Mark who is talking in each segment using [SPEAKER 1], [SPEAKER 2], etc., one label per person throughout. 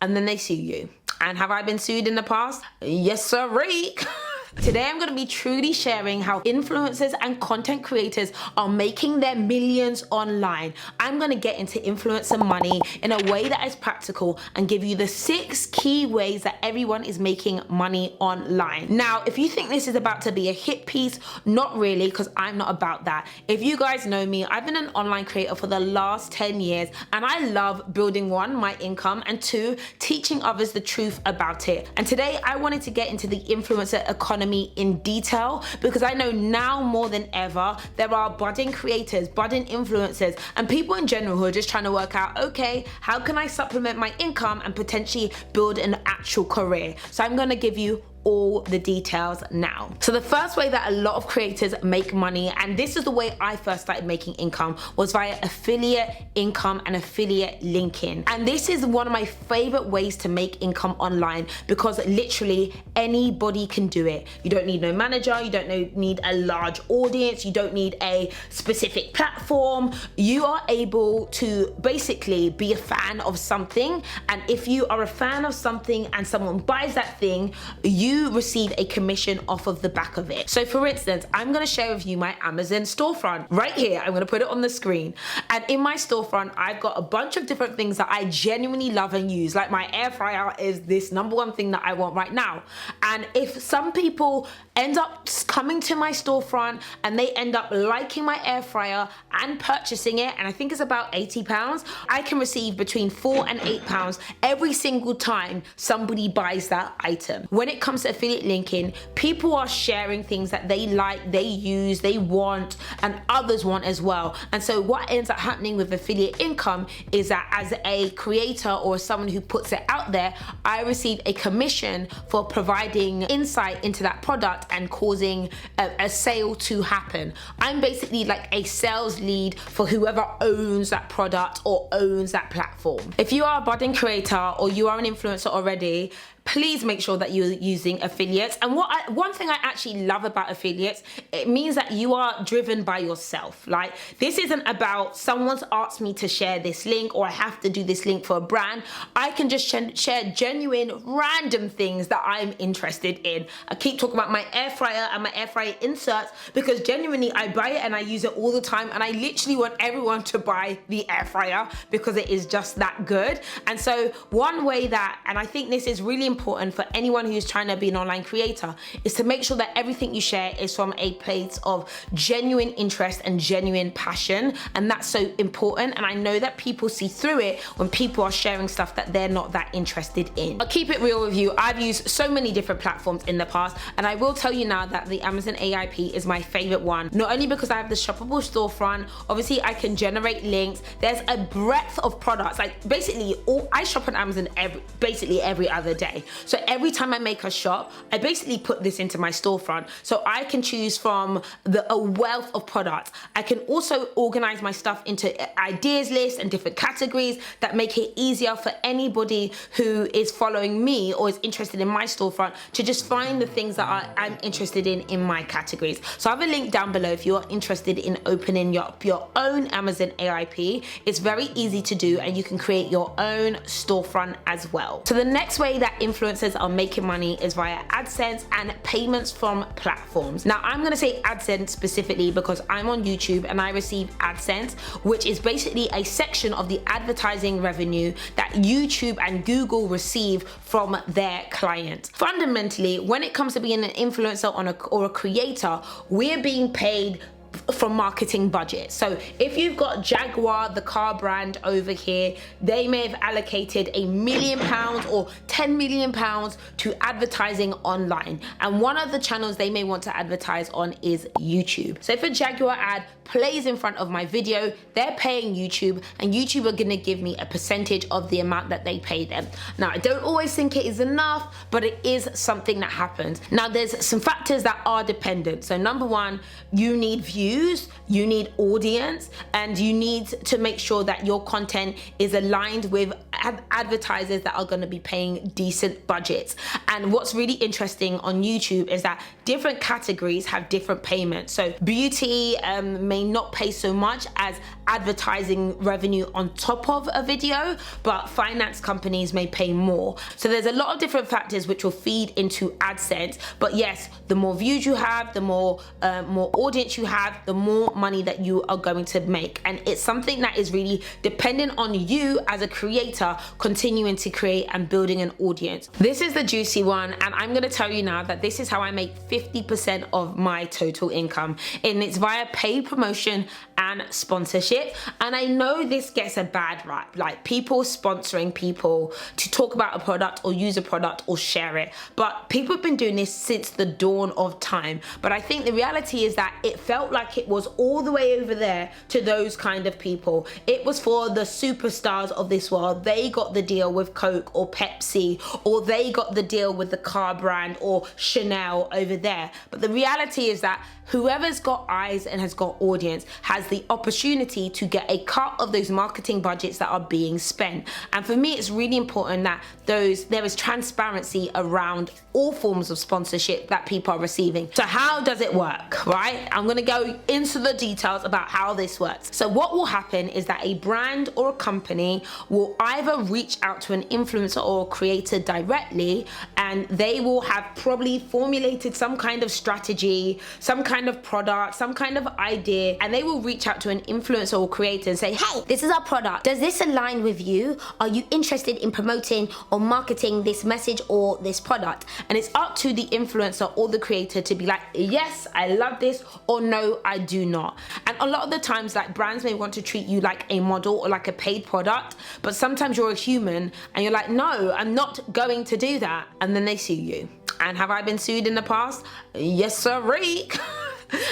[SPEAKER 1] and then they sue you. And have I been sued in the past? Yes, sirree. Today I'm going to be truly sharing how influencers and content creators are making their millions online. I'm going to get into influencer money in a way that is practical and give you the 6 key ways that everyone is making money online. Now, if you think this is about to be a hit piece, not really, because I'm not about that. If you guys know me, I've been an online creator for the last 10 years and I love building 1, my income, and 2, teaching others the truth about it. And today I wanted to get into the influencer economy in detail because I know now more than ever there are budding creators, budding influencers, and people in general who are just trying to work out, okay, how can I supplement my income and potentially build an actual career? So I'm going to give you all the details now. So the first way that a lot of creators make money, and this is the way I first started making income, was via affiliate income and affiliate linking. And this is one of my favorite ways to make income online because literally anybody can do it. You don't need no manager, you don't need a large audience, you don't need a specific platform. You are able to basically be a fan of something, and if you are a fan of something and someone buys that thing, you receive a commission off of the back of it. So for instance, I'm going to share with you my Amazon storefront right here. I'm going to put it on the screen, and in my storefront I've got a bunch of different things that I genuinely love and use. Like my air fryer is this #1 thing that I want right now, and if some people end up coming to my storefront and they end up liking my air fryer and purchasing it, and I think it's about £80, I can receive between £4 and £8 every single time somebody buys that item. When it comes to affiliate linking, people are sharing things that they like, they use, they want, and others want as well. And so what ends up happening with affiliate income is that as a creator or someone who puts it out there, I receive a commission for providing insight into that product and causing a sale to happen. I'm basically like a sales lead for whoever owns that product or owns that platform. If you are a budding creator or you are an influencer already, please make sure that you're using affiliates. And one thing I actually love about affiliates, it means that you are driven by yourself. Like, this isn't about someone's asked me to share this link or I have to do this link for a brand. I can just share genuine random things that I'm interested in. I keep talking about my air fryer and my air fryer inserts because genuinely I buy it and I use it all the time, and I literally want everyone to buy the air fryer because it is just that good. And so one way that, and I think this is really important for anyone who's trying to be an online creator, is to make sure that everything you share is from a place of genuine interest and genuine passion. And that's so important, and I know that people see through it when people are sharing stuff that they're not that interested in. I'll keep it real with you. I've used so many different platforms in the past, and I will tell you now that the Amazon AIP is my favorite one, not only because I have the shoppable storefront, obviously I can generate links, there's a breadth of products. Like basically I shop on Amazon basically every other day. So every time I make a shop, I basically put this into my storefront. So I can choose from a wealth of products. I can also organize my stuff into ideas lists and different categories that make it easier for anybody who is following me or is interested in my storefront to just find the things that I'm interested in my categories. So I have a link down below if you're interested in opening your own Amazon AIP. It's very easy to do, and you can create your own storefront as well. So the next way that influencers are making money is via AdSense and payments from platforms. Now I'm going to say AdSense specifically because I'm on YouTube and I receive AdSense, which is basically a section of the advertising revenue that YouTube and Google receive from their clients. Fundamentally, when it comes to being an influencer or a creator, we're being paid from marketing budget. So if you've got Jaguar, the car brand over here, they may have allocated £1 million or £10 million to advertising online, and one of the channels they may want to advertise on is YouTube. So if a Jaguar ad plays in front of my video, they're paying YouTube, and YouTube are gonna give me a percentage of the amount that they pay them. Now I don't always think it is enough, but it is something that happens. Now there's some factors that are dependent. So number one, you need views views, you need audience, and you need to make sure that your content is aligned with advertisers that are going to be paying decent budgets. And what's really interesting on YouTube is that different categories have different payments. So beauty may not pay so much as advertising revenue on top of a video, but finance companies may pay more. So there's a lot of different factors which will feed into AdSense. But yes, the more views you have, the more audience you have, the more money that you are going to make. And it's something that is really dependent on you as a creator continuing to create and building an audience. This is the juicy one, and I'm going to tell you now that this is how I make 50% of my total income, and it's via paid promotion and sponsorship. And I know this gets a bad rap, like people sponsoring people to talk about a product or use a product or share it, but people have been doing this since the dawn of time. But I think the reality is that it felt like it was all the way over there to those kind of people. It was for the superstars of this world. They got the deal with Coke or Pepsi, or they got the deal with the car brand or Chanel over there. But the reality is that whoever's got eyes and has got audience has the opportunity to get a cut of those marketing budgets that are being spent. And for me, it's really important that there is transparency around all forms of sponsorship that people are receiving. So how does it work, right? I'm gonna go into the details about how this works. So what will happen is that a brand or a company will either reach out to an influencer or a creator directly, and they will have probably formulated some kind of strategy, some kind of product, some kind of idea, and they will reach out to an influencer or creator and say, hey, this is our product. Does this align with you? Are you interested in promoting or marketing this message or this product? And it's up to the influencer or the creator to be like, yes, I love this, or no, I do not. And a lot of the times, like, brands may want to treat you like a model or like a paid product, but sometimes you're a human and you're like, no, I'm not going to do that. And then they sue you. And have I been sued in the past? Yes, sirree.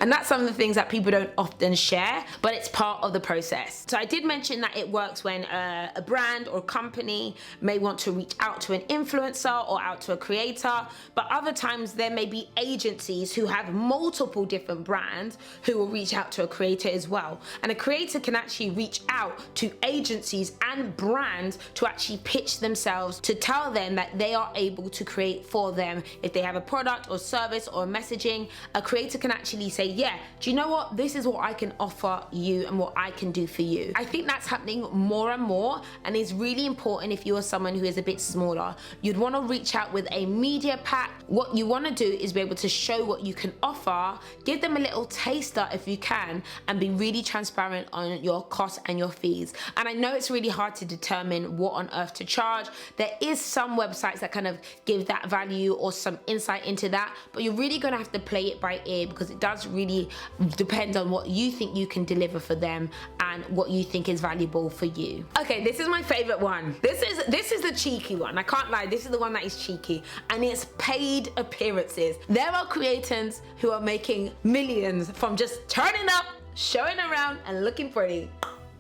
[SPEAKER 1] And that's some of the things that people don't often share, but it's part of the process. So I did mention that it works when a brand or a company may want to reach out to an influencer or out to a creator, but other times there may be agencies who have multiple different brands who will reach out to a creator as well. And a creator can actually reach out to agencies and brands to actually pitch themselves, to tell them that they are able to create for them. If they have a product or service or messaging, a creator can actually say, yeah, do you know what? This is what I can offer you and what I can do for you. I think that's happening more and more, and it's really important if you are someone who is a bit smaller. You'd want to reach out with a media pack. What you want to do is be able to show what you can offer, give them a little taster if you can, and be really transparent on your costs and your fees. And I know it's really hard to determine what on earth to charge. There is some websites that kind of give that value or some insight into that, but you're really going to have to play it by ear, because it does really depend on what you think you can deliver for them and what you think is valuable for you. Okay, this is my favorite one. This is the cheeky one. I can't lie, this is the one that is cheeky, and it's paid appearances. There are creators who are making millions from just turning up, showing around, and looking pretty.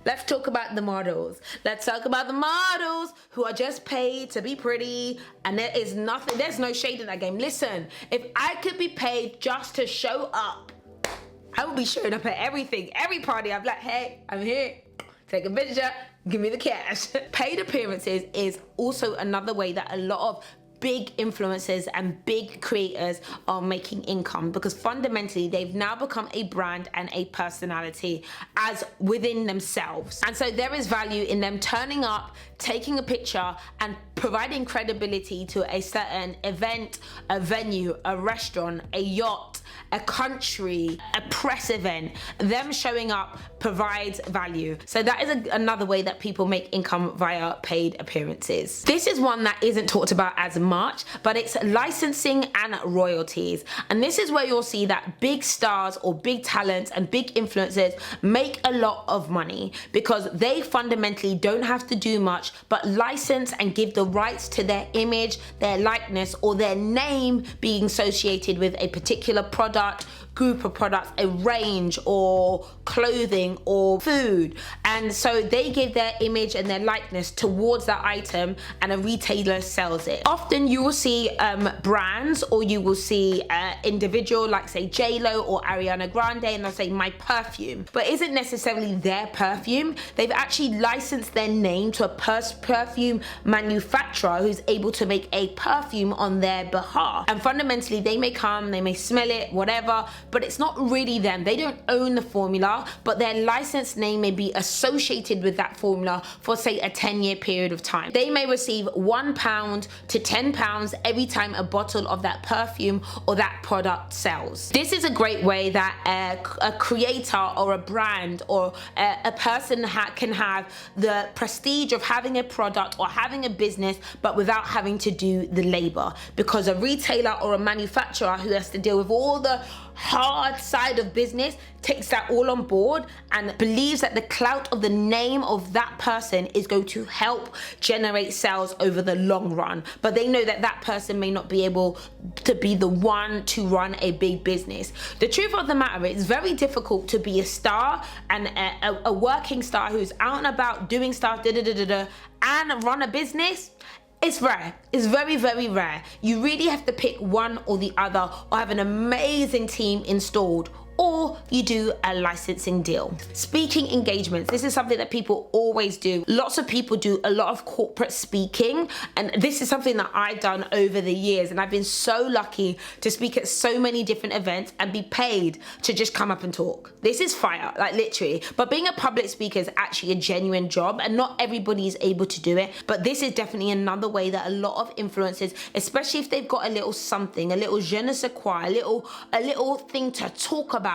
[SPEAKER 1] Let's talk about the models. Let's talk about the models who are just paid to be pretty, and there's no shade in that game. Listen, if I could be paid just to show up, I would be showing up at everything, every party. I'm like, hey, I'm here. Take a picture, give me the cash. Paid appearances is also another way that a lot of big influencers and big creators are making income, because fundamentally they've now become a brand and a personality as within themselves. And so there is value in them turning up, taking a picture, and providing credibility to a certain event, a venue, a restaurant, a yacht, a country, a press event. Them showing up provides value. So that is another way that people make income via paid appearances. This is one that isn't talked about as much, but it's licensing and royalties. And this is where you'll see that big stars or big talents and big influencers make a lot of money, because they fundamentally don't have to do much but license and give the rights to their image, their likeness, or their name being associated with a particular product, group of products, a range or clothing or food, and so they give their image and their likeness towards that item and a retailer sells it. Often you will see brands, or you will see individual, like say J-Lo or Ariana Grande, and they'll say my perfume, but it isn't necessarily their perfume. They've actually licensed their name to a perfume manufacturer who's able to make a perfume on their behalf, and fundamentally they may come, they may smell it, whatever, but it's not really them. They don't own the formula, but their licensed name may be associated with that formula for say a 10-year period of time. They may receive £1 to £10 every time a bottle of that perfume or that product sells. This is a great way that a creator or a brand or a person can have the prestige of having a product or having a business, but without having to do the labor, because a retailer or a manufacturer who has to deal with all the hard side of business takes that all on board and believes that the clout of the name of that person is going to help generate sales over the long run, but they know that that person may not be able to be the one to run a big business. The truth of the matter is, it's very difficult to be a star and a working star who's out and about doing stuff and run a business. It's rare. It's very, very rare. You really have to pick one or the other, or have an amazing team installed, or you do a licensing deal. Speaking engagements, this is something that people always do. Lots of people do a lot of corporate speaking, and this is something that I've done over the years, and I've been so lucky to speak at so many different events and be paid to just come up and talk. This is fire, like literally. But being a public speaker is actually a genuine job, and not everybody is able to do it, but this is definitely another way that a lot of influencers, especially if they've got a little something, a little je ne sais quoi, a little thing to talk about,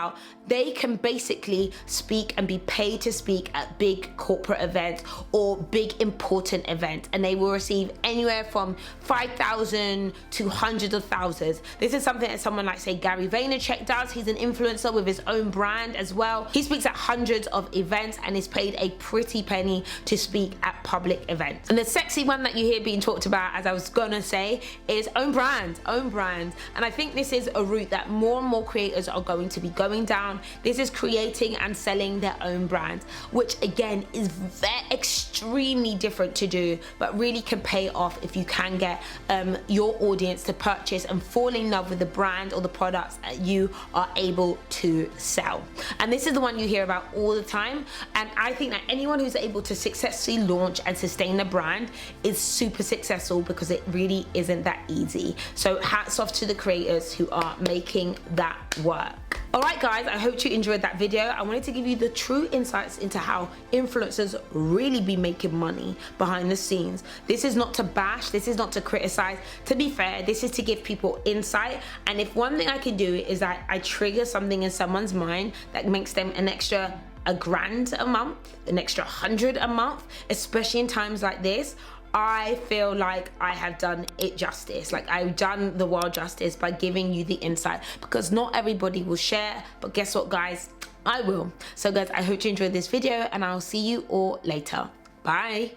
[SPEAKER 1] they can basically speak and be paid to speak at big corporate events or big important events, and they will receive anywhere from 5,000 to hundreds of thousands. This is something that someone like say Gary Vaynerchuk does. He's an influencer with his own brand as well. He speaks at hundreds of events and is paid a pretty penny to speak at public events. And the sexy one that you hear being talked about, as I was gonna say, is own brand. And I think this is a route that more and more creators are going to be going down. This is creating and selling their own brand, which again is extremely different to do, but really can pay off if you can get your audience to purchase and fall in love with the brand or the products that you are able to sell. And this is the one you hear about all the time, and I think that anyone who's able to successfully launch and sustain a brand is super successful, because it really isn't that easy. So hats off to the creators who are making that work. Alright guys, I hope you enjoyed that video. I wanted to give you the true insights into how influencers really be making money behind the scenes. This is not to bash, this is not to criticize. To be fair, this is to give people insight, and if one thing I can do is that I trigger something in someone's mind that makes them an extra $1,000 a month, an extra 100 a month, especially in times like this, I feel like I have done it justice. Like I've done the world justice by giving you the insight, because not everybody will share, but guess what guys, I will. So guys, I hope you enjoyed this video, and I'll see you all later. Bye.